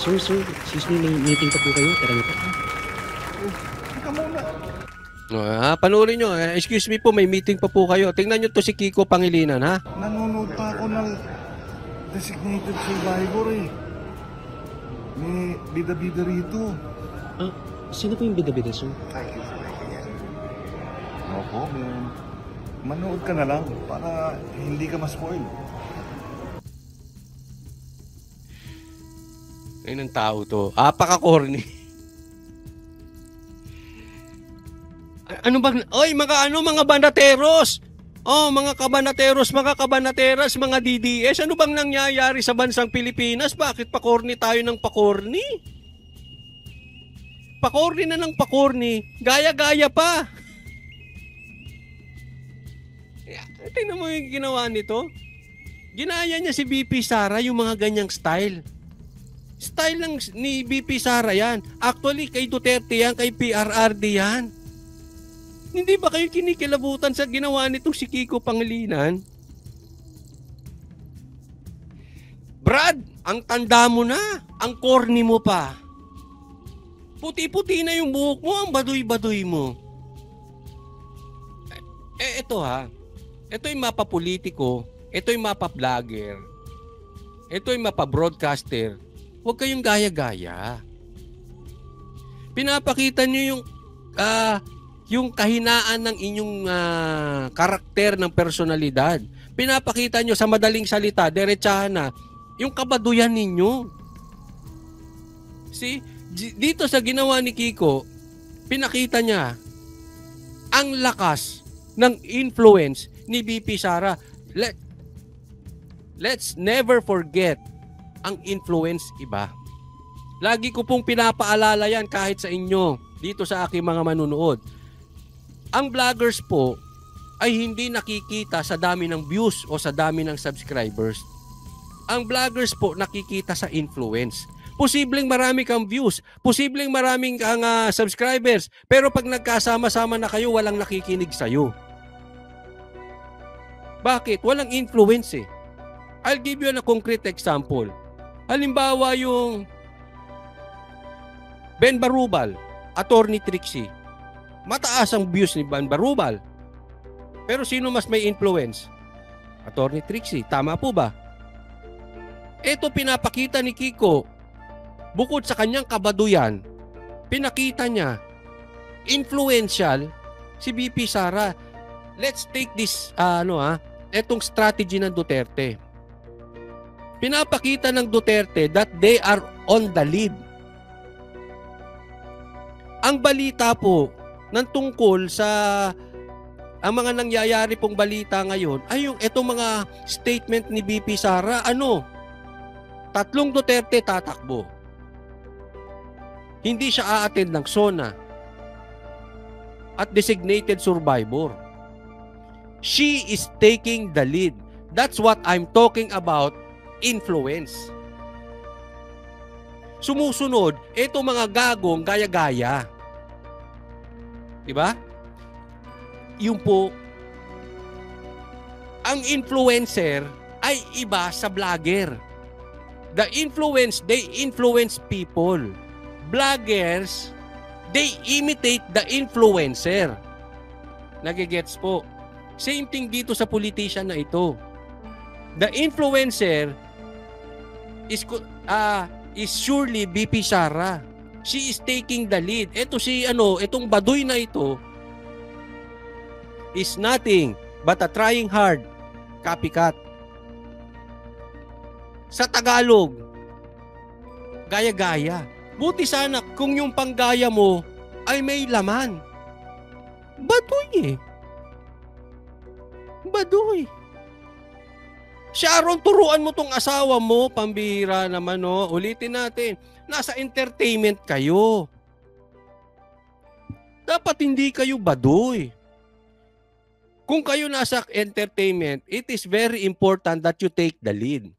Sir, excuse me, may meeting pa po kayo. Tara na po. Teka muna. Panoorin nyo. Excuse me po, may meeting pa po kayo. Tingnan nyo to si Kiko Pangilinan, ha? Nanonood pa ako ng Designated Survivor eh. May bida-bida rito. Sino po yung bida-bida, sir? Opo, man. Manood ka na lang para hindi ka ma-spoil. Ayun ang tao to. Apaka-corny. Ano ba? Oy, mga bandateros! Oh, mga kabanateras, mga DDS, ano bang nangyayari sa bansang Pilipinas? Bakit pa-corny tayo ng pa-corny? Pa-corny na ng pa-corny, gaya-gaya pa. Tingnan mo yung ginawa nito. Ginaya niya si BP Sara yung mga ganyang style. Style lang ni BP Sara yan. Actually, kay Duterte yan, kay PRRD yan. Hindi ba kayo kinikilabutan sa ginawa nitong si Kiko Pangilinan? Brad, ang tanda mo na. Ang corny mo pa. Puti-puti na yung buhok mo, ang baduy-baduy mo. Ito ha. Ito yung mapa-politiko. Ito yung mapa-vlogger. Ito yung mapa-broadcaster. Huwag kayong gaya-gaya. Pinapakita nyo yung kahinaan ng inyong karakter ng personalidad. Pinapakita nyo sa madaling salita, diretsahan na, yung kabaduyan ninyo. See? Dito sa ginawa ni Kiko, pinakita niya ang lakas ng influence ni BP Sara. Let's never forget ang influence iba. Lagi ko pong pinapaalala yan kahit sa inyo, dito sa aking mga manunood. Ang vloggers po ay hindi nakikita sa dami ng views o sa dami ng subscribers. Ang vloggers po nakikita sa influence. Posibleng marami kang views, posibleng maraming kang subscribers, pero pag nagkasama-sama na kayo, walang nakikinig sa'yo. Bakit? Walang influence eh. I'll give you a concrete example. Halimbawa yung Ben Barubal, Attorney Trixie. Mataas ang views ni Ben Barubal. Pero sino mas may influence? Attorney Trixie. Tama po ba? Ito pinapakita ni Kiko. Bukod sa kanyang kabaduyan, pinakita niya, influential si BP Sara. Let's take this, etong strategy ng Duterte. Pinapakita ng Duterte that they are on the lead. Ang balita po ng tungkol sa ang mga nangyayari pong balita ngayon ay yung etong mga statement ni BP Sara. 3 Duterte tatakbo. Hindi siya a-attend ng SONA at designated survivor. She is taking the lead. That's what I'm talking about, influence. Sumusunod, ito mga gagong gaya-gaya. Diba? Yung po, ang influencer ay iba sa vlogger. The influence, they influence people. Vloggers, they imitate the influencer. Nagigets po. Same thing dito sa politician na ito. The influencer is surely BP Sara. She is taking the lead. Ito itong baduy na ito is nothing but a trying hard copycat. Sa Tagalog, gaya-gaya. Buti sana kung yung panggaya mo ay may laman. Baduy eh. Baduy. Sharon, turuan mo tong asawa mo, pambihira naman no. Ulitin natin, nasa entertainment kayo. Dapat hindi kayo baduy. Kung kayo nasa entertainment, it is very important that you take the lead.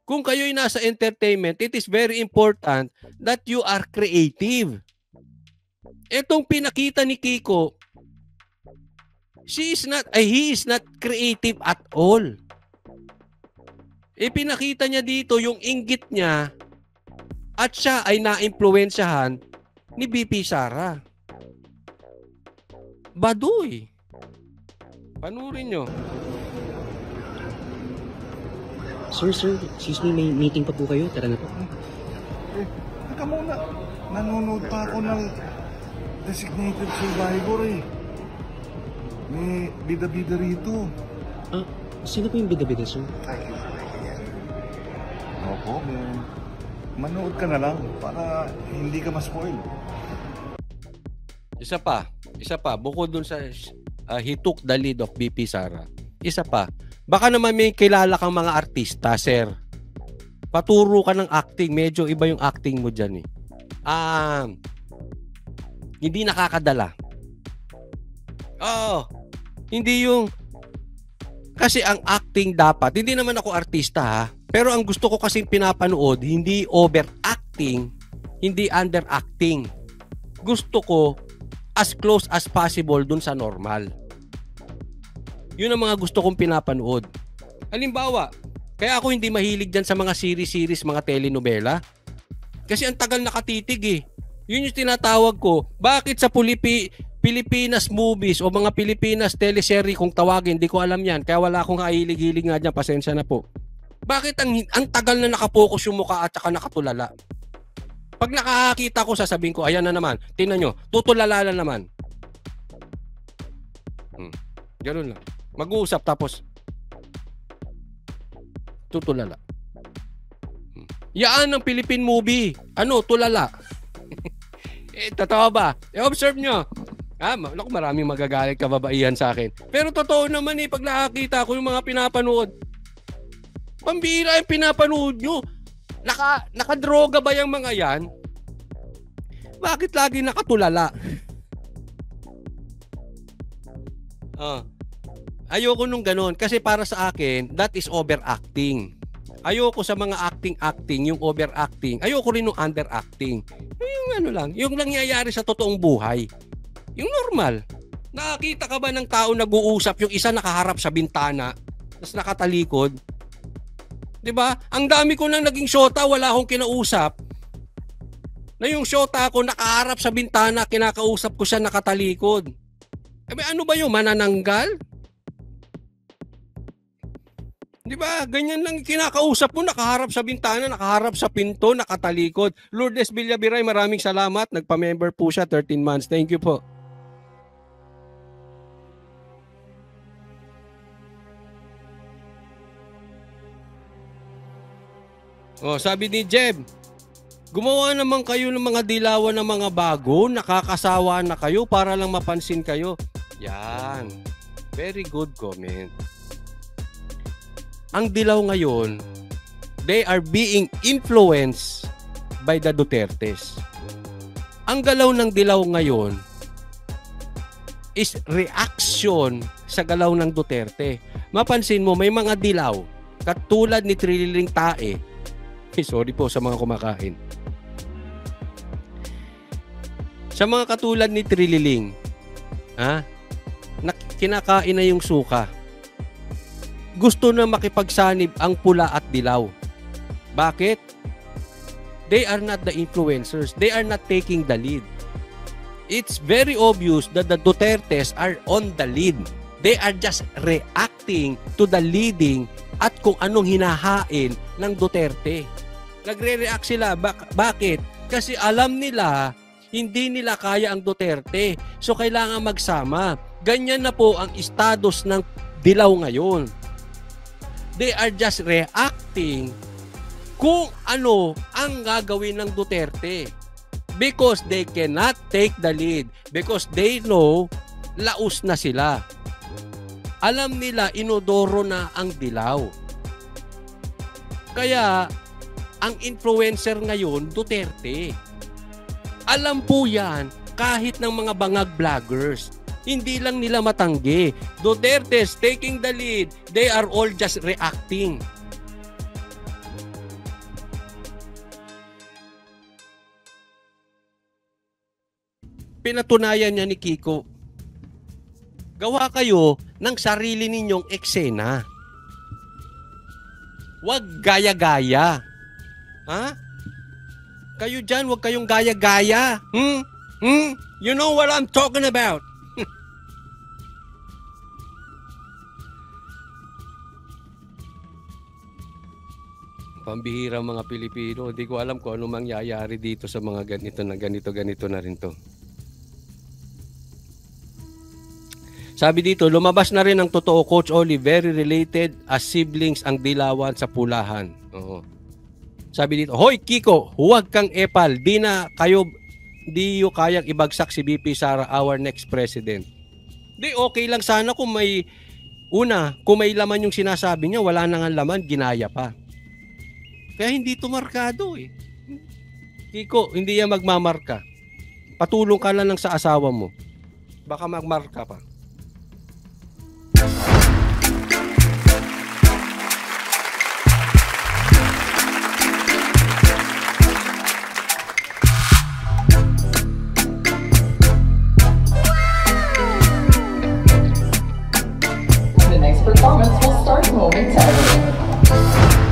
Kung kayo'y nasa entertainment, it is very important that you are creative. Itong pinakita ni Kiko, he is not creative at all. Pinakita niya dito yung inggit niya At siya ay naimpluwensyahan ni BP Sara. Baduy. Panurin nyo. Sir, excuse me, may meeting pa po kayo. Tara na po. Teka muna. Nanonood pa ako ng Designated Survivor eh. May bida-bida rito. Sino po yung bida-bida, sir? Opo, man. Manood ka na lang para hindi ka ma-spoil. Isa pa. Bukod dun sa he took the lead of BP Sara. Isa pa. Baka naman may kilala kang mga artista, sir. Paturo ka ng acting. Medyo iba yung acting mo dyan eh. Hindi nakakadala. Oo. Hindi yung... Kasi ang acting dapat, hindi naman ako artista ha, pero ang gusto ko kasing pinapanood, hindi overacting, hindi underacting. Gusto ko as close as possible dun sa normal. Yun ang mga gusto kong pinapanood. Halimbawa, kaya ako hindi mahilig dyan sa mga series, mga telenovela. Kasi ang tagal nakatitig eh. Yun yung tinatawag ko. Bakit sa Pilipinas movies o mga Pilipinas teleserye kung tawagin, hindi ko alam yan. Kaya wala akong kahilig-hilig nga dyan. Pasensya na po. Bakit ang tagal na nakapokus yung mukha at saka nakatulala? Pag nakakita ko, sasabihin ko, ayan na naman. Tingnan nyo, tutulala na naman. Ganun lang. Mag-uusap tapos tutulala. Yaan ang Philippine movie. Ano? Tulala. Totoo ba? Observe nyo. Naku, maraming magagalit kababaihan sa akin. Pero totoo naman pag nakakita ko yung mga pinapanood. Pambira yung pinapanood nyo. Nakadroga ba yung mga yan? Bakit lagi nakatulala? Ayoko nung ganun. Kasi para sa akin, that is overacting. Ayoko sa mga acting, yung overacting. Ayoko rin ng underacting. Yung ano lang, yung nangyayari sa totoong buhay. Yung normal. Nakakita ka ba ng tao nag-uusap, yung isa nakaharap sa bintana, tapos nakatalikod? 'Di ba? Ang dami ko nang naging shota, wala akong kinausap. Na yung shota ko nakaharap sa bintana, kinakausap ko siya nakatalikod. Ano ba yung manananggal? 'Di ba? Ganyan lang kinakausap mo, nakaharap sa bintana, nakaharap sa pinto, nakatalikod. Lourdes Villabiray, maraming salamat. Nagpa-member po siya, 13 months. Thank you po. Sabi ni Jeb, gumawa naman kayo ng mga dilawan ng mga bago, nakakasawa na kayo para lang mapansin kayo. Yan. Very good comment. Ang dilaw ngayon, they are being influenced by the Dutertes. Ang galaw ng dilaw ngayon is reaction sa galaw ng Duterte. Mapansin mo, may mga dilaw katulad ni Trililing Tae. Sorry po sa mga kumakain. Sa mga katulad ni Trililing, kinakain na yung suka. Gusto na makipagsanib ang pula at dilaw. Bakit? They are not the influencers. They are not taking the lead. It's very obvious that the Dutertes are on the lead. They are just reacting to the leading at kung anong hinahain ng Duterte. Nagre-react sila. Bakit? Kasi alam nila, hindi nila kaya ang Duterte. So, kailangan magsama. Ganyan na po ang estados ng dilaw ngayon. They are just reacting kung ano ang gagawin ng Duterte. Because they cannot take the lead. Because they know, laos na sila. Alam nila, inodoro na ang dilaw. Kaya, ang influencer ngayon, Duterte. Alam po yan, kahit ng mga bangag vloggers. Hindi lang nila matanggi. Duterte's taking the lead. They are all just reacting. Pinatunayan niya ni Kiko. Gawa kayo ng sarili ninyong eksena. Huwag gaya-gaya. Kayo dyan, huwag kayong gaya-gaya. You know what I'm talking about. Pambihira mga Pilipino. Hindi ko alam kung ano mangyayari dito sa mga ganito na rin to. Sabi dito, lumabas na rin ang totoo, Coach Oli, very related as siblings ang Dilawan sa Pulahan. Oo. Sabi dito, hoy Kiko, huwag kang epal. Di yo kayang ibagsak si BP Sara, our next president. Di okay lang sana kung may laman yung sinasabi niya, wala nang laman, ginaya pa. Kaya hindi ito markado eh. Kiko, hindi yan magmamarka. Patulong ka lang sa asawa mo. Baka magmarka pa. The next performance will start momentarily.